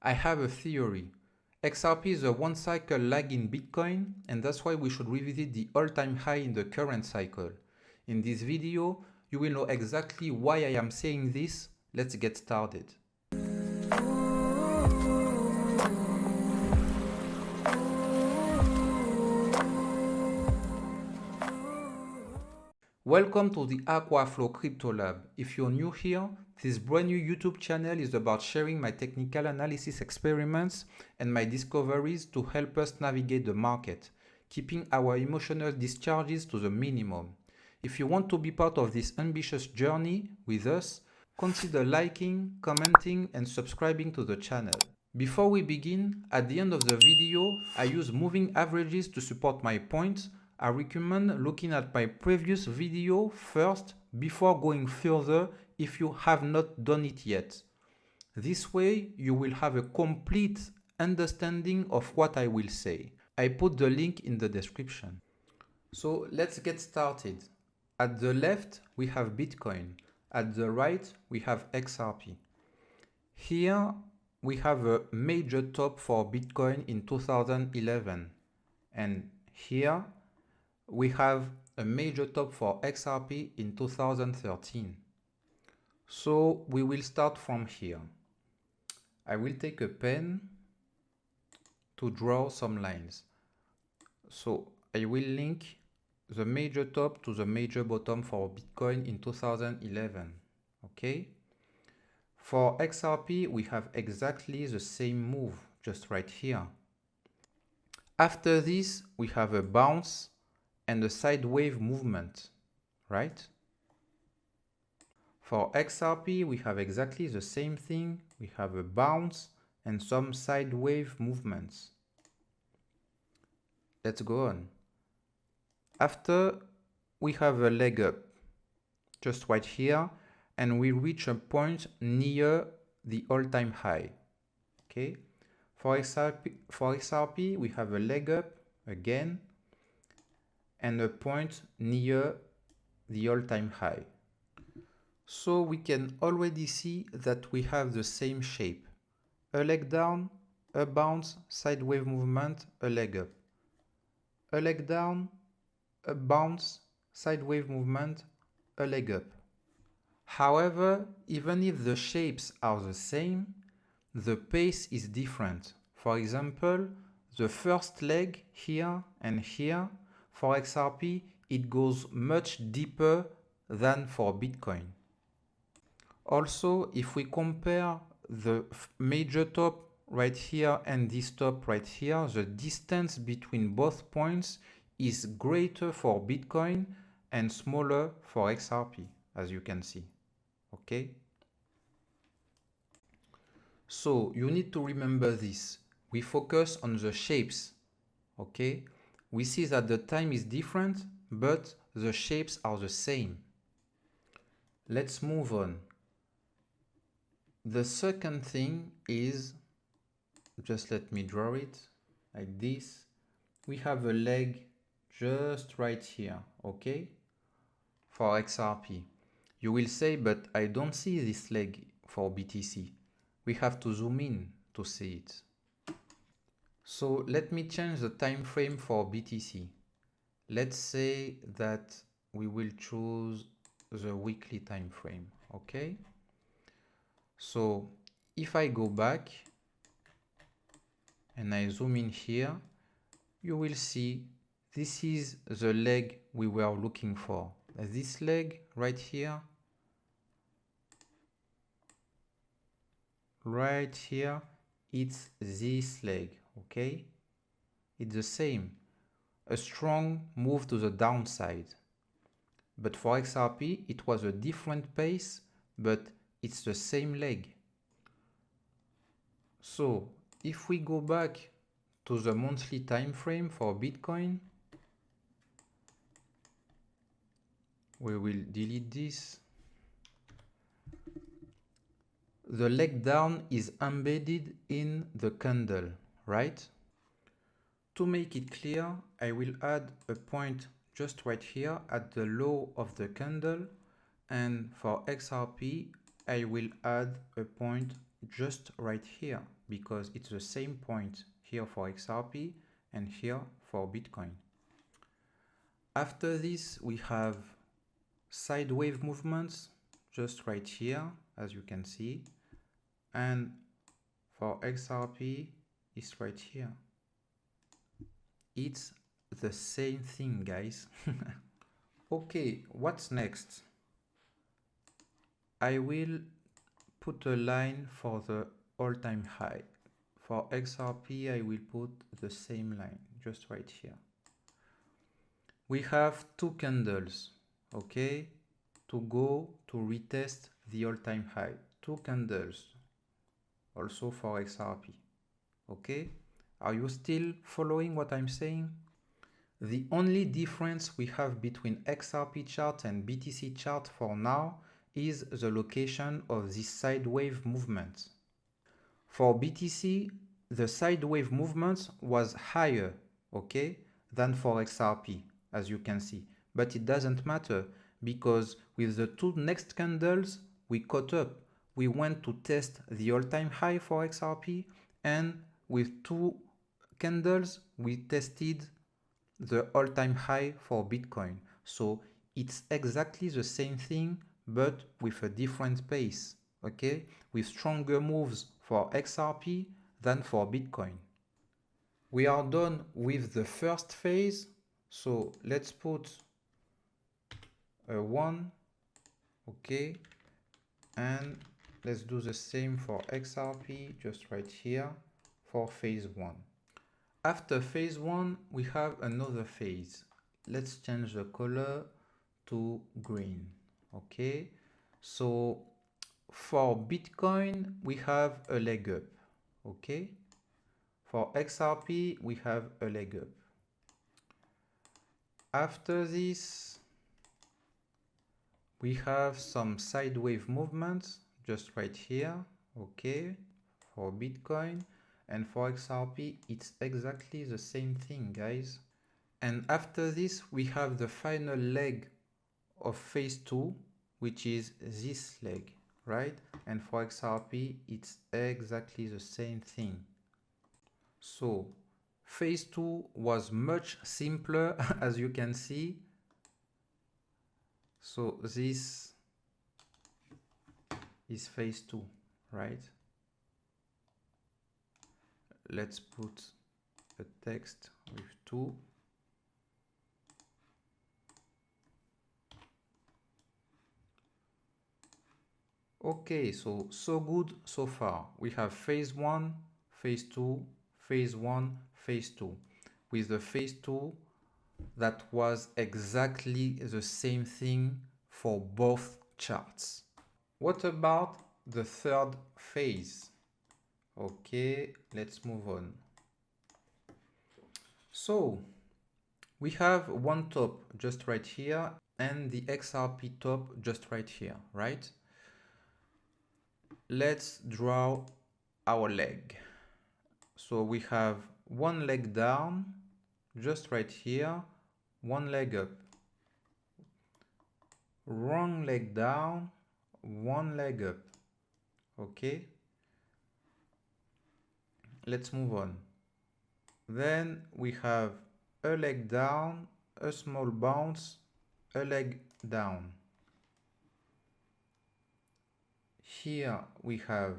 I have a theory. XRP is a one cycle lag in Bitcoin, and that's why we should revisit the all-time high in the current cycle. In this video, you will know exactly why I am saying this. Let's get started. Welcome to the Aquaflow Crypto Lab. If you're new here, this brand new YouTube channel is about sharing my technical analysis experiments and my discoveries to help us navigate the market, keeping our emotional discharges to the minimum. If you want to be part of this ambitious journey with us, consider liking, commenting, and subscribing to the channel. Before we begin, at the end of the video, I use moving averages to support my points. I recommend looking at my previous video first before going further if you have not done it yet. This way, you will have a complete understanding of what I will say. I put the link in the description. So let's get started. At the left, we have Bitcoin. At the right, we have XRP. Here, we have a major top for Bitcoin in 2011. And here, we have a major top for XRP in 2013. So we will start from here. I will take a pen to draw some lines. So I will link the major top to the major bottom for Bitcoin in 2011. Okay? For XRP, we have exactly the same move, just right here. After this, we have a bounce and a side wave movement, right? For XRP, we have exactly the same thing. We have a bounce and some side wave movements. Let's go on. After, we have a leg up, just right here, and we reach a point near the all-time high, okay? For XRP, we have a leg up again, and a point near the all-time high. So we can already see that we have the same shape. A leg down, a bounce, side wave movement, a leg up. A leg down, a bounce, side wave movement, a leg up. However, even if the shapes are the same, the pace is different. For example, the first leg here and here, for XRP, it goes much deeper than for Bitcoin. Also, if we compare the major top right here and this top right here, the distance between both points is greater for Bitcoin and smaller for XRP, as you can see. Okay? So you need to remember this. We focus on the shapes. Okay? We see that the time is different, but the shapes are the same. Let's move on. The second thing is, just let me draw it like this. We have a leg just right here, okay? For XRP. You will say, but I don't see this leg for BTC. We have to zoom in to see it. So let me change the time frame for BTC. Let's say that we will choose the weekly time frame, okay? So if I go back and I zoom in here, you will see this is the leg we were looking for. This leg right here, it's this leg, okay? It's the same, a strong move to the downside. But for XRP, it was a different pace, but it's the same leg. So if we go back to the monthly time frame for Bitcoin, we will delete this. The leg down is embedded in the candle, right? To make it clear, I will add a point just right here at the low of the candle, and for XRP, I will add a point just right here, because it's the same point here for XRP and here for Bitcoin. After this, we have side wave movements just right here, as you can see, and for XRP it's right here. It's the same thing, guys. Okay, what's next? I will put a line for the all-time high. For XRP, I will put the same line, just right here. We have two candles, okay, to go to retest the all-time high. Two candles, also for XRP, okay? Are you still following what I'm saying? The only difference we have between XRP chart and BTC chart for now is the location of this side wave movement. For BTC, the side wave movement was higher, okay, than for XRP, as you can see. But it doesn't matter because with the two next candles, we caught up. We went to test the all-time high for XRP, and with two candles, we tested the all-time high for Bitcoin. So it's exactly the same thing, but with a different pace, okay? With stronger moves for XRP than for Bitcoin. We are done with the first phase. So let's put a 1, okay? And let's do the same for XRP, just right here for phase 1. After phase 1, we have another phase. Let's change the color to green, okay? So for Bitcoin, we have a leg up, okay? For XRP, we have a leg up. After this, we have some side wave movements just right here, okay? For Bitcoin. And for XRP, it's exactly the same thing, guys. And after this, we have the final leg of phase 2, which is this leg, right? And for XRP, it's exactly the same thing. So phase 2 was much simpler, as you can see. So this is phase 2, right? Let's put a text with 2. Okay, so good so far. We have phase 1, phase 2, phase 1, phase 2. With the phase 2, that was exactly the same thing for both charts. What about the third phase? Okay, let's move on. So we have one top just right here and the XRP top just right here, right? Let's draw our leg. So we have one leg down just right here, one leg up, wrong leg down, one leg up. Okay, let's move on. Then we have a leg down, a small bounce, a leg down. Here we have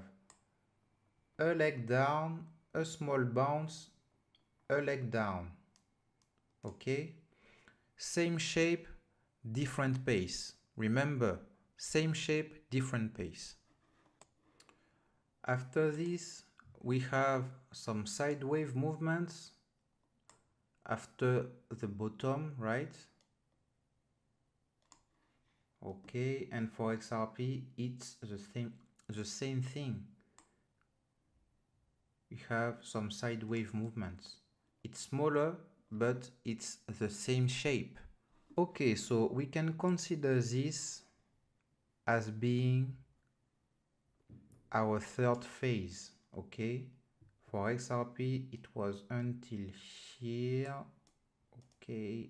a leg down, a small bounce, a leg down. Okay, same shape, different pace. Remember, same shape, different pace. After this, we have some side wave movements after the bottom, right? Okay, and for XRP, it's the same thing. We have some side wave movements. It's smaller, but it's the same shape. Okay, so we can consider this as being our third phase, okay? For XRP, it was until here, okay?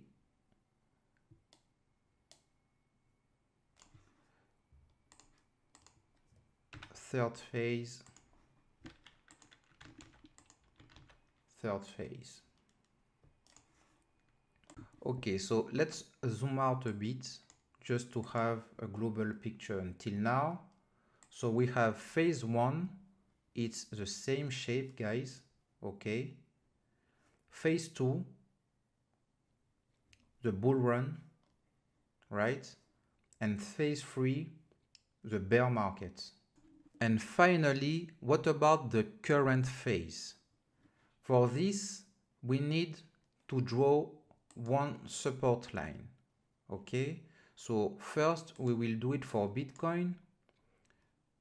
Third phase. third phase. Okay, so let's zoom out a bit just to have a global picture until now. So we have phase 1, it's the same shape, guys, okay. Phase 2, the bull run, right? And phase 3, the bear market. And finally, what about the current phase? For this, we need to draw one support line, okay? So first, we will do it for Bitcoin.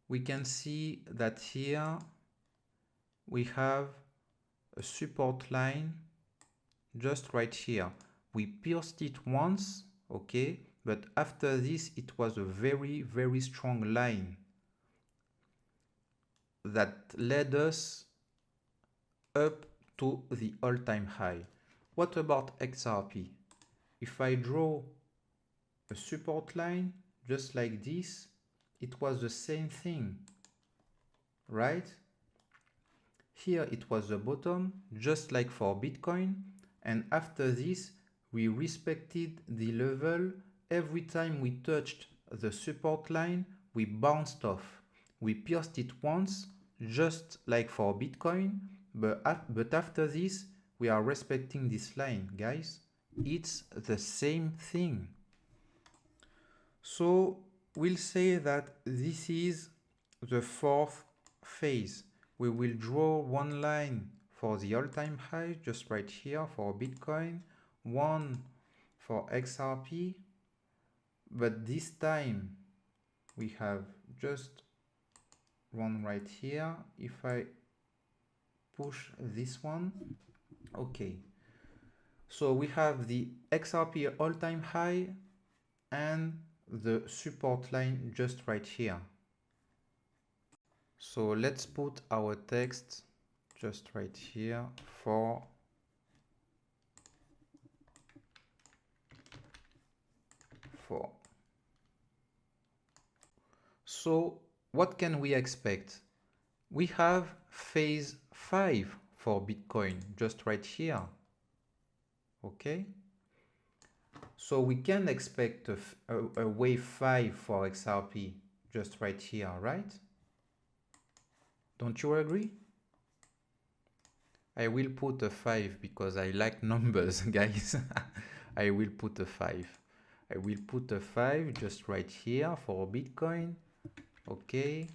We can see that here we have a support line just right here. We pierced it once, okay? But after this, it was a very, very strong line that led us up to the all-time high. What about XRP? If I draw a support line just like this, it was the same thing, right? Here it was the bottom, just like for Bitcoin, and after this we respected the level. Every time we touched the support line, we bounced off. We pierced it once, just like for Bitcoin, but after this we are respecting this line, guys. It's the same thing. So we'll say that this is the fourth phase. We will draw one line for the all-time high, just right here for Bitcoin, one for XRP, but this time we have just one right here. If I push this one, okay, so we have the XRP all-time high and the support line just right here. So let's put our text just right here for So what can we expect? We have phase 5 for Bitcoin just right here, okay? So we can expect a wave 5 for XRP just right here, right? Don't you agree? I will put a 5 because I like numbers, guys. I will put a 5. I will put a 5 just right here for Bitcoin. Okay,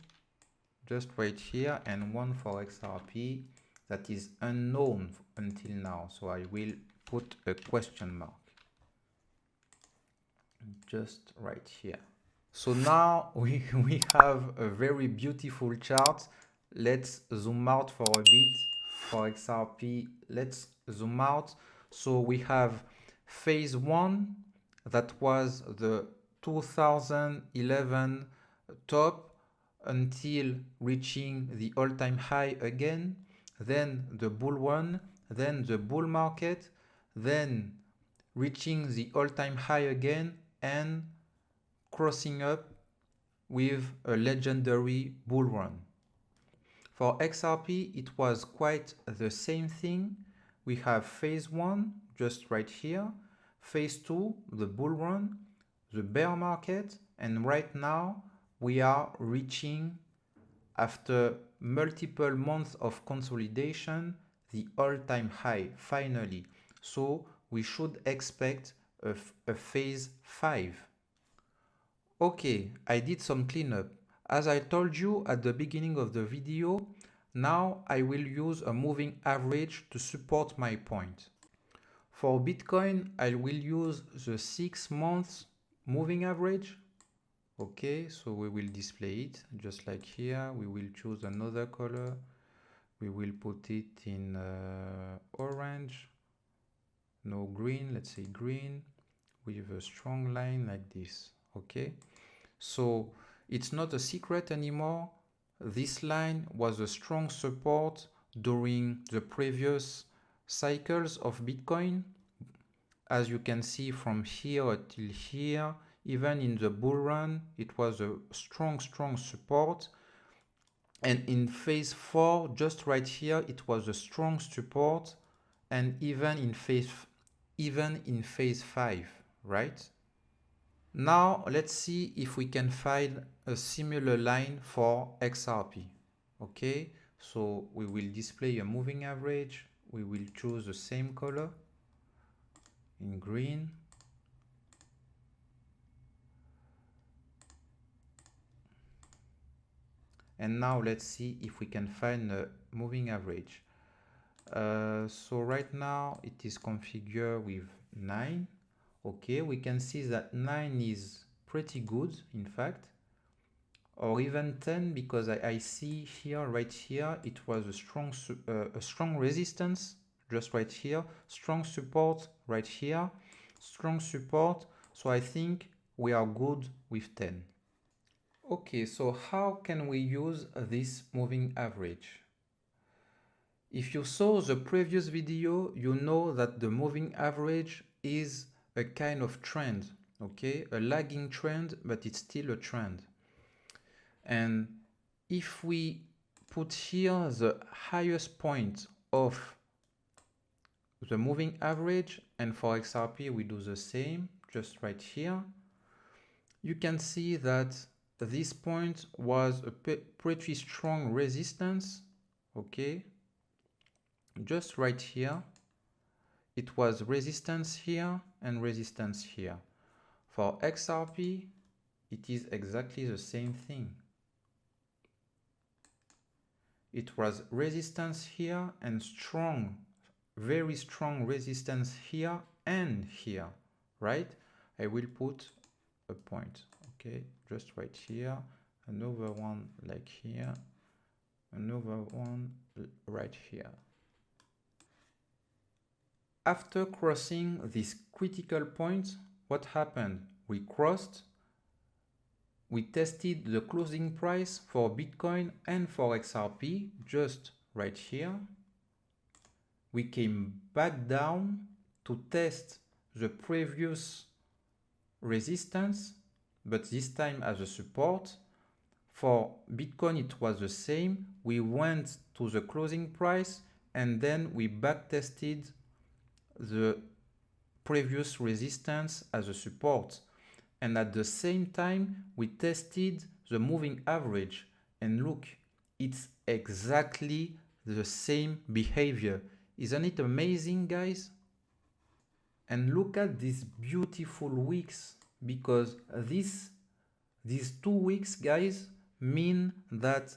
just right here, and one for XRP that is unknown until now. So I will put a question mark just right here. So now we have a very beautiful chart. Let's zoom out for a bit. For XRP, let's zoom out. So we have phase 1, that was the 2011 top until reaching the all-time high again, then the bull run, then the bull market, then reaching the all-time high again and crossing up with a legendary bull run. For XRP, it was quite the same thing. We have phase 1 just right here, phase 2, the bull run, the bear market, and right now we are reaching, after multiple months of consolidation, the all-time high finally. So we should expect a phase 5. Okay, I did some cleanup. As I told you at the beginning of the video, now I will use a moving average to support my point. For Bitcoin, I will use the 6 months moving average. Okay, so we will display it just like here. We will choose another color. We will put it in orange, no green, let's say green, with a strong line like this. Okay, so it's not a secret anymore. This line was a strong support during the previous cycles of Bitcoin. As you can see from here till here, even in the bull run, it was a strong support. And in phase 4, just right here, it was a strong support, and even in phase 5, right? Now let's see if we can find a similar line for XRP. Okay, so we will display a moving average. We will choose the same color in green. And now let's see if we can find a moving average. So right now it is configured with 9. Okay, we can see that 9 is pretty good, in fact, or even 10, because I see here, right here, it was a strong resistance just right here, strong support right here, strong support. So I think we are good with 10. Okay, so how can we use this moving average? If you saw the previous video, you know that the moving average is a kind of trend, okay? A lagging trend, but it's still a trend. And if we put here the highest point of the moving average, and for XRP we do the same, just right here, you can see that this point was a pretty strong resistance, okay? Just right here, it was resistance here and resistance here. For XRP, it is exactly the same thing. It was resistance here and strong, very strong resistance here and here, right? I will put a point, okay, just right here, another one like here, another one right here. After crossing this critical point, what happened? We crossed, we tested the closing price for Bitcoin and for XRP, just right here. We came back down to test the previous resistance, but this time as a support. For Bitcoin, it was the same. We went to the closing price and then we back tested the previous resistance as a support. And at the same time, we tested the moving average. And look, it's exactly the same behavior. Isn't it amazing, guys? And look at these beautiful wicks, because these 2 weeks, guys, mean that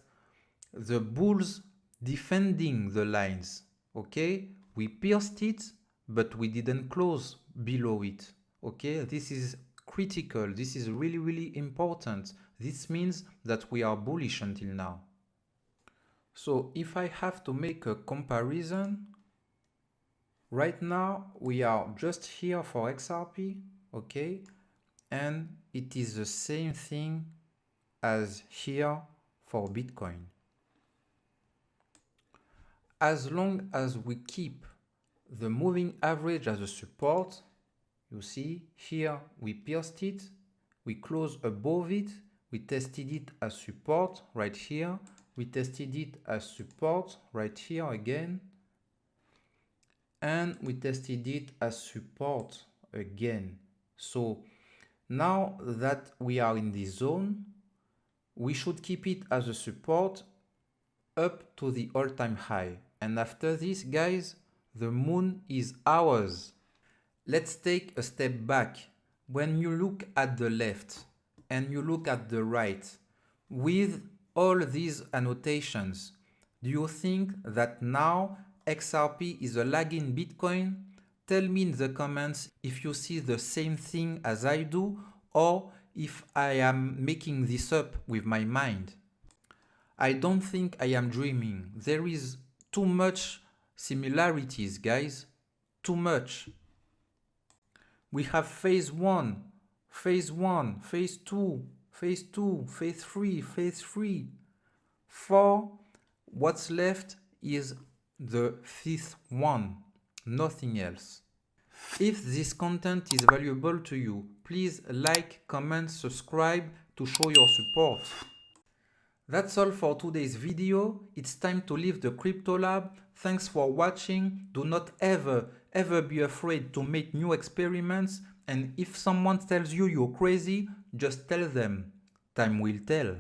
the bulls defending the lines, okay? We pierced it, but we didn't close below it, okay? This is critical. This is really, really important. This means that we are bullish until now. So if I have to make a comparison, right now we are just here for XRP, okay? And it is the same thing as here for Bitcoin. As long as we keep the moving average as a support, you see here we pierced it, we closed above it, we tested it as support right here, we tested it as support right here again, and we tested it as support again. So now that we are in this zone, we should keep it as a support up to the all-time high. And after this, guys, the moon is ours. Let's take a step back. When you look at the left and you look at the right, with all these annotations, do you think that now XRP is a lagging Bitcoin? Tell me in the comments if you see the same thing as I do, or if I am making this up with my mind. I don't think I am dreaming. There is too much similarities, guys. Too much. We have phase 1, phase 1, phase 2, phase 2, phase 3, phase 3. 4, what's left is the 5th one, nothing else. If this content is valuable to you, please like, comment, subscribe to show your support. That's all for today's video. It's time to leave the Crypto Lab. Thanks for watching. Do not ever be afraid to make new experiments. And if someone tells you you're crazy, just tell them. Time will tell.